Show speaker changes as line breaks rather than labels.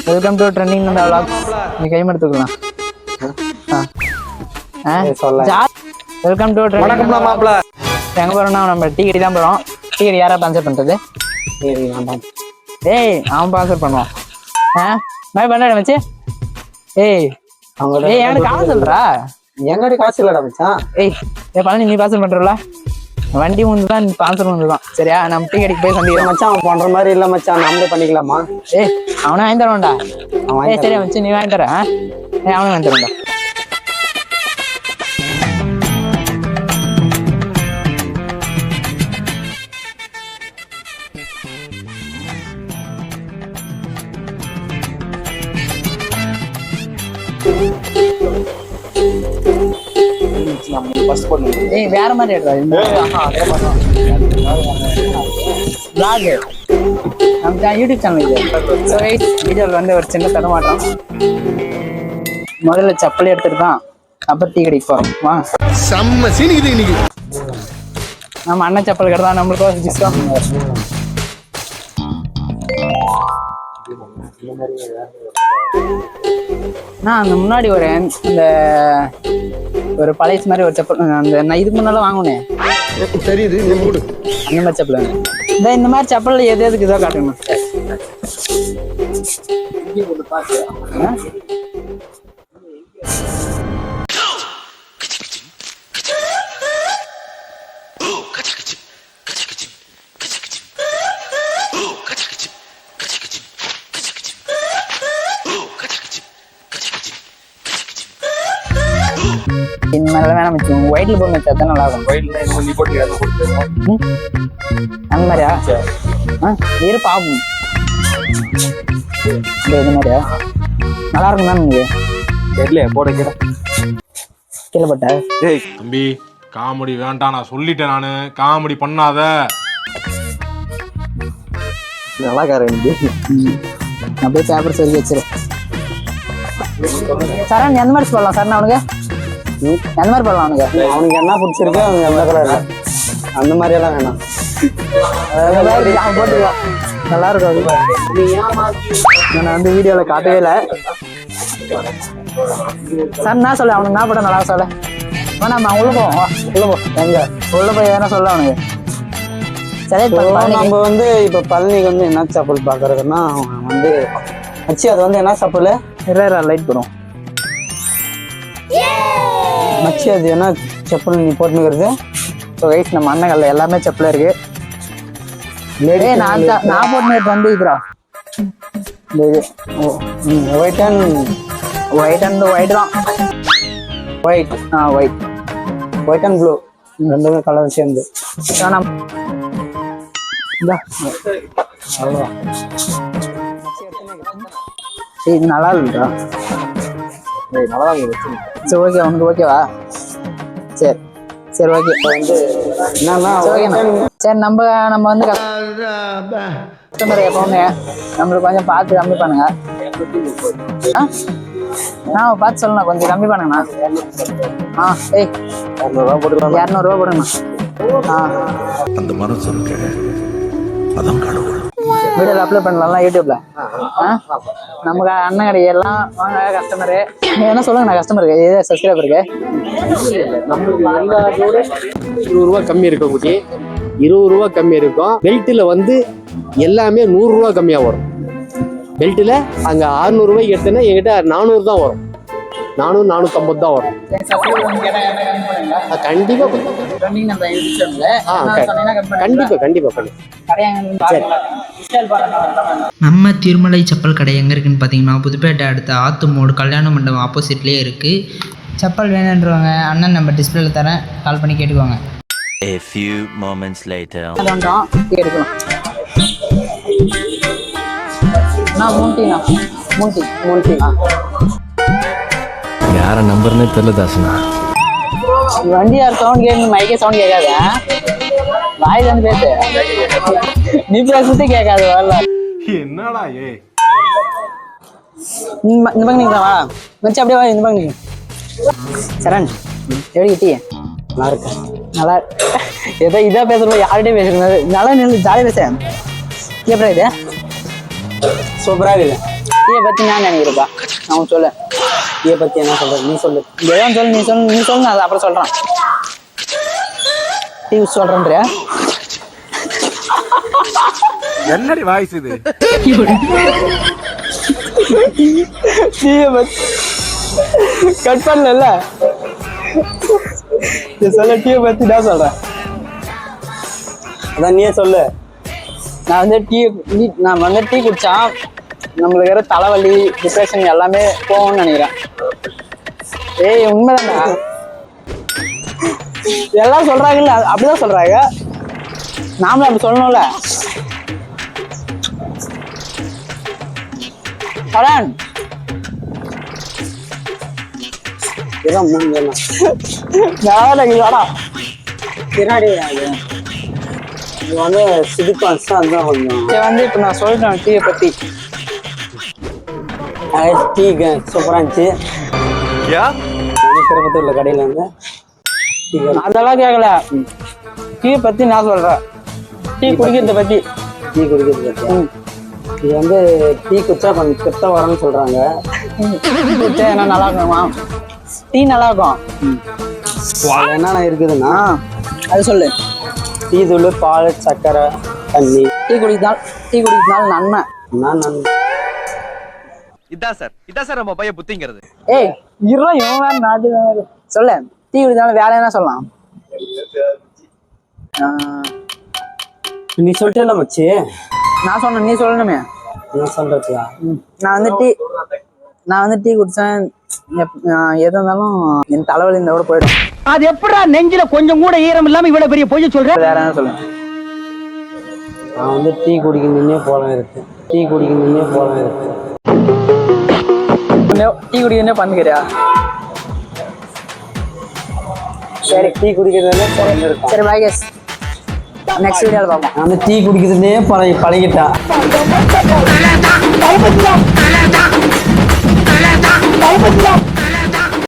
Welcome to trending இந்த vlogs. நீ கைம் எடுத்துக்கலாம். Welcome to trending.
வணக்கம் மாப்ள.
எங்க போறோம்னா நம்ம டீ கடி தான் போறோம். டீ கடி யாரா ஸ்பான்சர் பண்றது? ஏய் அவன் ஸ்பான்சர் பண்ணுவான். பை பண்ணடா மச்சி. ஏய் எனக்கு காசு சொல்றா.
எங்கடி காசு இல்லடா மச்சான்.
பழனி நீ ஸ்பான்சர் பண்றல? வண்டி வந்து தான் ஸ்பான்சர் பண்ணுதான். சரியா? நம்ம டீ கடைக்கு போய் சந்திக்கிறோம்.
மச்சான் அவன் பண்ற மாதிரி இல்ல மச்சான், நாமளே பண்ணிக்கலாமா?
அவனே வாங்கி தருவான்டா. சரி மச்சி நீ வாங்கி தர. அவனே வாங்கி தருவான்டா. வேற மாதிரி யூடியூப் சேனல் வீடியோவில் வந்து ஒரு சின்ன தடமாட்டம். முதல்ல செப்பல் எடுத்துட்டு தான் அப்புறம் டீ கடைக்கு போறோம். வா
செம்ம சீன் இது இன்னைக்கு.
நம்ம அண்ணன் செப்பல் கடை தான் நம்மளுக்கு டிஸ்கவுண்ட். நான் அந்த முன்னாடி இந்த ஒரு பழைய மாதிரி ஒரு செப்பல் அந்த நான் இதுக்கு முன்னால வாங்கினேன்.
தெரியுது
அந்த மாதிரி செப்பல் இந்த மாதிரி செப்பல் எதுக்கு இதாக காட்டணும். வேணாம் ஒயிட்ல போய் வச்சா தான் நல்லா இருக்கும். அந்த மாதிரியா இரு பாப்போம். இது மாதிரியா நல்லா இருக்கும் தான் நீங்க தெரியல போட கீழப்பட்ட.
தம்பி காமெடி வேண்டாம், நான் சொல்லிட்டேன். நானு காமெடி பண்ணாத.
நல்லா
அப்படியே பேப்பர் சொல்லி வச்சிரு. சரண் எந்த மாதிரி சொல்லலாம் சரண்? அவனுக்கு எந்த மாதிரி பண்ணலாம்?
அவனுக்கு என்ன பிடிச்சிருக்கு அவனுக்கு எந்த கலர்ல அந்த மாதிரி எல்லாம் வேணாம்.
போட்டுக்கலாம் நல்லா இருக்கும். நான் வந்து வீடியோல காட்டவே இல்லை. சார் என்ன சொல்ல அவனுக்கு என்ன படம் நல்லா சொல்ல வேணாம். உள்ள போவோம் உள்ள போ. எங்க உள்ள போய் எதனா சொல்ல அவனுக்கு. சரி
நம்ம வந்து இப்ப பழனிக்கு வந்து என்ன செப்பல் பாக்குறதுன்னா அவன் வந்து வச்சு அது வந்து என்ன செப்பல்
லைட் போடும்
மச்சி. அது என்ன செப்பல் நீ போட்டுனுக்கிறது?
ஸோ கைஸ் நம்ம அண்ணங்கள்ல எல்லாமே செப்பல் இருக்கு. நான் போட்டு வந்து இதுரா
ஒயிட் அண்ட் ஒயிட் தான். ஒயிட் ஒயிட் அண்ட் ப்ளூ ரெண்டுமே கலர் சேர்ந்து
இது நல்லா இருக்குடா. சரி ஓகே உனக்கு ஓகேவா? சரி சரி ஓகே.
வந்து என்னன்னா
சரி நம்ம வந்து கஸ்டமர் எப்பவுமே நம்மளுக்கு கொஞ்சம் பார்த்து கம்மி பண்ணுங்க. நான் பார்த்து சொல்லணும் கொஞ்சம் கம்மி பண்ணுங்கண்ணா. 200 ரூபா போடுங்கண்ணா.
அந்த மனசு இருக்கு அதான் கடவுள்.
வீடியோல அப்லோட் பண்ணலாம் யூடியூப்ல. நமக்கு அண்ணன் கடை எல்லாம் வாங்க கஸ்டமரு. நீங்க என்ன சொல்லுங்க கஸ்டமருக்கு ஏதோ சப்ஸ்கிரைபருக்கு.
நம்மளுக்கு எல்லாத்தோட 20 ரூபா கம்மி இருக்கும் குட்டி. 20 ரூபா கம்மி இருக்கும். பெல்ட்டில் வந்து எல்லாமே 100 ரூபா கம்மியாக வரும். பெல்ட்டில் அங்கே 600 ரூபாய்க்கு எடுத்தேன்னா என்கிட்ட 400 தான் வரும். 400 450 தான் வரும். கண்டிப்பா கண்டிப்பா.
நம்ம திருமலை செப்பல் கடை எங்கே இருக்குன்னு பார்த்தீங்கன்னா புதுப்பேட்டை அடுத்த ஆத்து மோடு கல்யாண மண்டபம் ஆப்போசிட்லேயே இருக்குது. செப்பல் வேணுன்றவங்க அண்ணன் நம்பர் டிஸ்பிளேல தரேன், கால் பண்ணி கேட்டுக்கோங்க.
A few moments later.
யார நம்பர்னே தெரியல தாசனா.
வண்டி யார் சவுண்ட் கேட்கு? மைக்கே சவுண்ட் கேட்காத. வாய் வந்து பேசு. நீ பேசுறது கேட்காது. வரல
என்னடா
இந்த பக்கம் நிற்கலாமா மச்சி? அப்படியே வா இந்த பக்கம் நிற்க. சரண் எப்படி கிட்டியே?
நல்லா இருக்கேன்.
நல்லா ஏதோ இதாக பேசுகிறோம் யார்கிட்டே பேசுறது. நல்லா நின்று ஜாலியாக பேச. எப்படி இது
சூப்பரா இருக்குது.
டீயை பத்தி நான் நினைக்கிறப்பா நான் சொல்லு.
டீயை பத்தி என்ன சொல்ற? நீ சொல்லு.
எதாவது சொல்லு, நீ சொல்லு நான் அதை அப்புறம் சொல்றேன். டீ சொல்றேன்றியா?
என்னடி வாய்ஸ் இது?
டீயை பத்தி கட் பண்ணல. சொல்ல டீயை பத்தி தான் சொல்றேன்.
அதான் நீயே சொல்லு.
நான் வந்து டீ குடிச்சா நம்மளுக்கு இருக்கிற தலைவலி டிப்ரெஷன் எல்லாமே போகும்னு நினைக்கிறேன். ஏய் உண்மைதானே? எல்லாம் சொல்றாங்கல்ல, அப்படிதான் சொல்றாங்க. நாமளும் அப்படி சொல்லணும்ல. பரான்
இதான் 3 பின்னாடி இது வந்து சிதுக்கு வச்சு அதுதான் கொஞ்சம்.
இதை வந்து இப்போ நான் சொல்றேன் டீயை பத்தி.
டீ சூப்பராக இருந்துச்சு. திருப்பத்தூர்ல கடையில் வந்து
அதெல்லாம் கேட்கல. டீயை பத்தி நான் சொல்றேன். டீ குடிக்கிறத பத்தி.
டீ குடிக்கிறது பற்றி இது வந்து டீ குடிச்சா கொஞ்சம் கிட்ட வரணும்னு சொல்றாங்க.
குடிச்சா என்ன நல்லா இருக்குமா? டீ நல்லா இருக்கும்.
என்னென்ன இருக்குதுன்னா
அது சொல்லு.
டீ தூள், பால், சர்க்கரை, தண்ணி.
டீ குடிக்கிறதுனால நன்மை.
நான்
இதான் சார் நம்ம பையன் புத்திங்கிறது.
ஏய் இவன் நாட்டு சொல்லு. டீ குடிக்கிறதுனால வேலை என்ன சொல்லலாம்?
நீ சொல்லிட்டே மச்சி.
நான் சொன்னேன், நீ சொல்லணுமே.
என்ன சொல்றதுயா?
நான் வந்து டீ குடிச்சேன் எது இருந்தாலும் என் தலைவலி இந்த கூட போயிடும்.
அது எப்படா நெஞ்சில கொஞ்சம் கூட ஈரம் இல்லாம இவ்வளவு பெரிய பொய்ய சொல்ற?
வேற என்ன சொல்லுங்க.
நான் வந்து டீ குடிக்கணுன்னே போலாம் இருக்கு. டீ
குடிக்கணுன்னே பண்ணுக்கிறியா?
சரி, டீ குடிக்கிறதுல
சரி பாய் கேஸ். நெக்ஸ்ட் வீடியோல பார்ப்போம்.
நான் வந்து டீ குடிக்கிறதுலே பழகிட்டேன்.